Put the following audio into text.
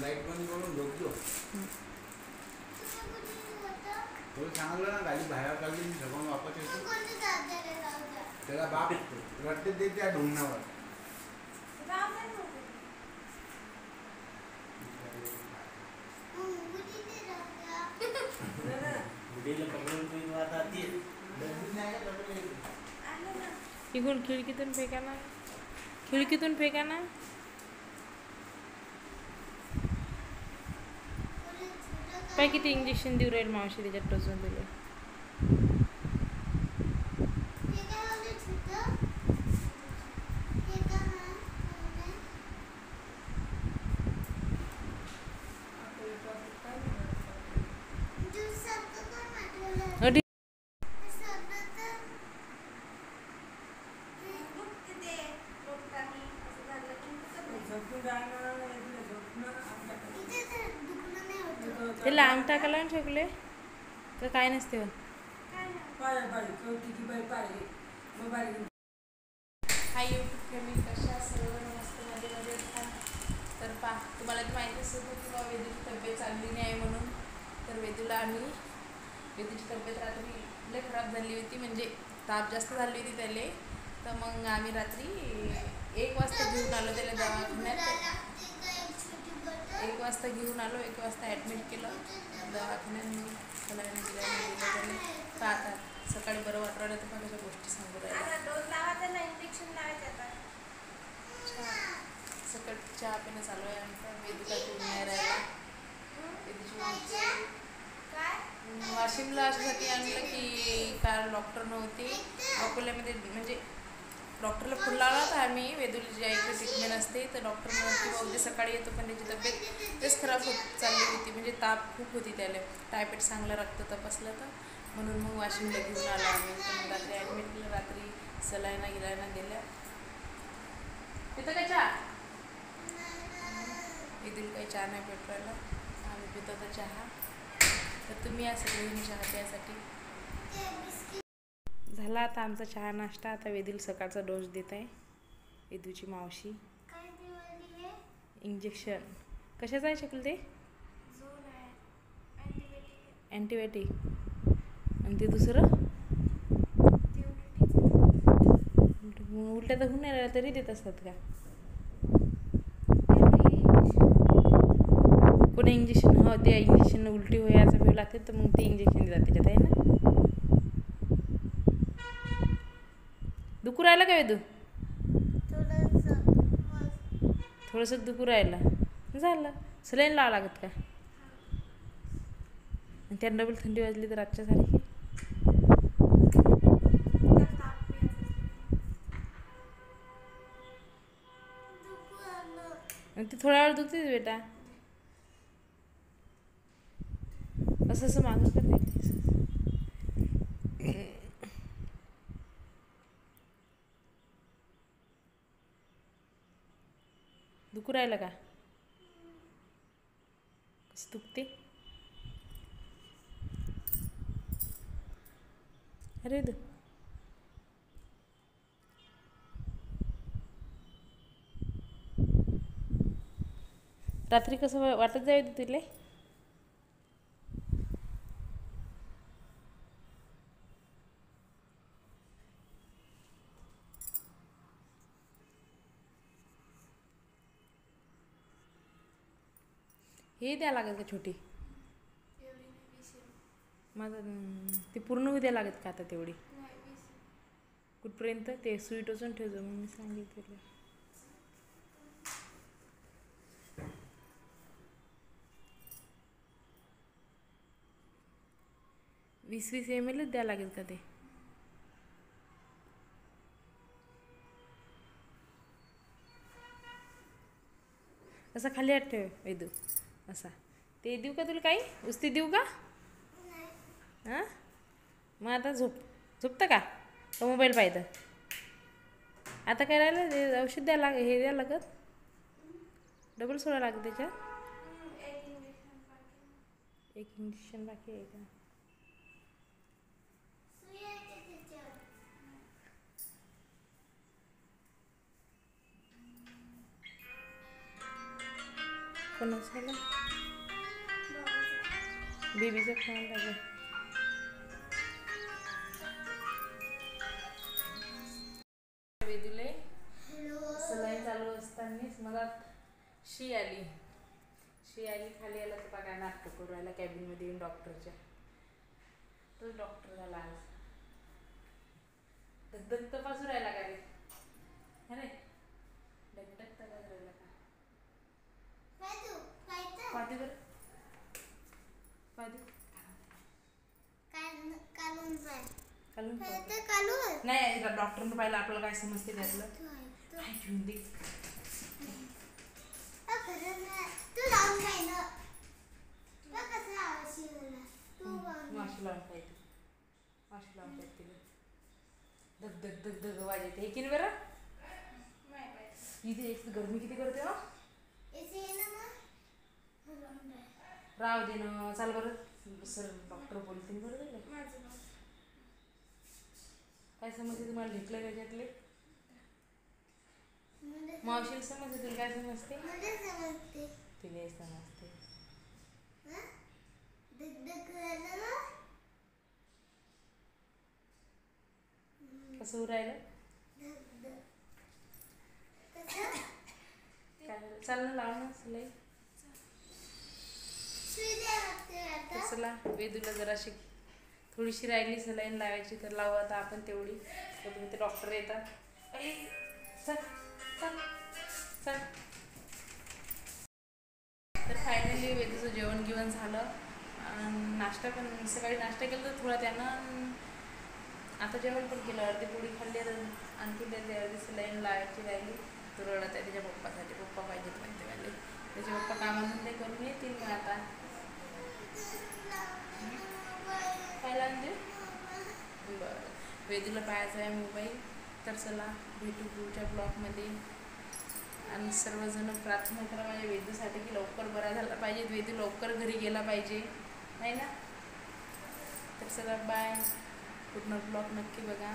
Light बंद करून झोपतो. तुला सांगितलं ना गाडी बाहेर काढली झोपून वापस येतो. त्याला बाप रट्टे देते त्या ढोंगणावर. इकडून खिडकीतून फेका ना, खिडकीतून फेका ना. काय किती इंजेक्शन देऊ राहील मावशी त्याच्यात टोचून दिले. त्याला अंग टाकायला ना ठेवले तर काय नसते. हाय यूट्यूब फॅमिली, कशा सर्व मस्त मध्ये तर तुम्हाला तर माहिती असेल किंवा वेदूची तब्येत चांगली नाही आहे म्हणून. तर वेदूची तब्येत रात्री लय खराब झाली होती, म्हणजे ताप जास्त झाली होती त्याला. तर मग आम्ही रात्री 1 वाजता घेऊन आलो त्याला दवाखान्यात. 1 वाजता घेऊन आलो, 1 वाजता ॲडमिट केलं दवाखान्यात. मग सलाईन दिलं त्याला. आता सकाळी बरं वाटलं तर मला गोष्टी सांगू राहिल्या. इंजेक्शन लावायचं. सकाळी चहा पिणं चालू आहे आमचा. वेदूला घेऊन नाही राहिला. वाशिमला अशासाठी आणलं की काल डॉक्टर नव्हते अकोल्यामध्ये, म्हणजे डॉक्टरला फोन लावला होता आम्ही. वेदूला ज्या इकडे ट्रीटमेंट असते तर डॉक्टर म्हणत की उद्या सकाळी येतो, पण त्याची तब्येत तेच खराब होत चालली होती, म्हणजे ताप खूप होती त्याला. टायफॉईड चांगलं रक्त तपासलं तर म्हणून मग वाशिमला घेऊन आलो आम्ही. मग रात्री ॲडमिट केलं, रात्री सलाईना दिल्या. पितं का चहा? वेदूला काही चहा नाही भेटवायला, आम्ही पितो तर चहा. तर तुम्ही या सगळ्यांनी चहा प्यासाठी. झाला आता आमचा चहा नाश्ता. आता वेदूला सकाळचा डोस देत आहे वेदूची मावशी. इंजेक्शन कशाचं आहे शकल ते? अँटीबायोटिक. आणि ते दुसरं उलट्या तर होऊन नाही राहिल्या तरी देत असतात का? कोणी इंजेक्शन, हो ते इंजेक्शन उलटी व्हायचं वेळ लागते तर मग ते इंजेक्शन देतात त्याच्यात, आहे ना? दुखू राहिलं का वेदू? थोडंसं दुखू राहिलं, झालं. सलाईन लावा लागत का? आणि त्याला डबल थंडी वाजली तर आजच्या सारखी ती थोड्या वेळ दुखतेच बेटा. असं मागं करते. दुखू राहिलं का? कसं दुखते? अरे रात्री कसं वाटत जाईल तुला? हे द्या लागत का छोटी? माझं ते पूर्ण होऊ द्या लागत का आता तेवढी? कुठपर्यंत? ते सुई टोचून ठेवतो मग मी सांगितलं. 20-20 ml द्या लागेल का ते? असा खाली हात ठेव वेदू, असा. ते देऊ का तुला काही? उस्ती देऊ का? हां, मग आता झोपतं का मोबाईल पाहिजे? आता काय राहिलं? औषध द्या हे द्या लागत, डबल सोडा लागत त्याच्यात. एक इंजेक्शन बाकी आहे का? कोणाचा बेबीचा फोन लागेल. वेदूले सलाईन चालू असतानाच मला शी आली खाली आला तर बघा नाटक करू राहिला कॅबिनमध्ये येऊन डॉक्टरच्या. तो डॉक्टर झाला आज. धगधग तपासून राहिला का रे? अरे धगधग तपासून राहिला का? पाहते बरं पाहते नाही डॉक्टरनं पाहिलं आपल्याला काय समजते त्यातलं काय घेऊन दे. माशी लावून पाहिजे तिला. धग धग धग धग वाजते हे की नाही बरं. इथे एक गरमी किती करते हो. राव दे ना चाल बरं सर डॉक्टर बोलते बरं झालं. काय समजते तुम्हाला ढेकलं त्याच्यातले मावशीला समजते तुला काय समजते तिला समजते. कसं उरायला काय चाल ना लाव ना सलाई. चला वेदूला जराशी थोडीशी राहिली सलाईन लावायची तर लावू आता आपण तेवढी. तर ते डॉक्टर येतात. चल चल चल. तर फायनली वेदूचं जेवण झालं. नाश्ता पण सकाळी नाश्ता केला तर थोडा त्यानं. आता जेवण पण केलं. अर्धी पोळी खाल्ली तर आणखी त्याची अर्धी सलाईन लावायची राहिली. तो रडत आहे त्याच्या पप्पासाठी. पप्पा पाहिजेत म्हणते वाले. त्याचे पप्पा कामाधंदे करून येतील मग आता. काय लावून देऊ बरं. वेदूला पाहायचं आहे मोबाईल. तर चला भेटू पुढच्या ब्लॉगमध्ये. आणि सर्वजण प्रार्थना करा माझ्या वेदूसाठी की लवकर बरा झाला पाहिजे. वेदू लवकर घरी गेला पाहिजे नाही ना. तर चला बाय. पूर्ण ब्लॉग नक्की बघा.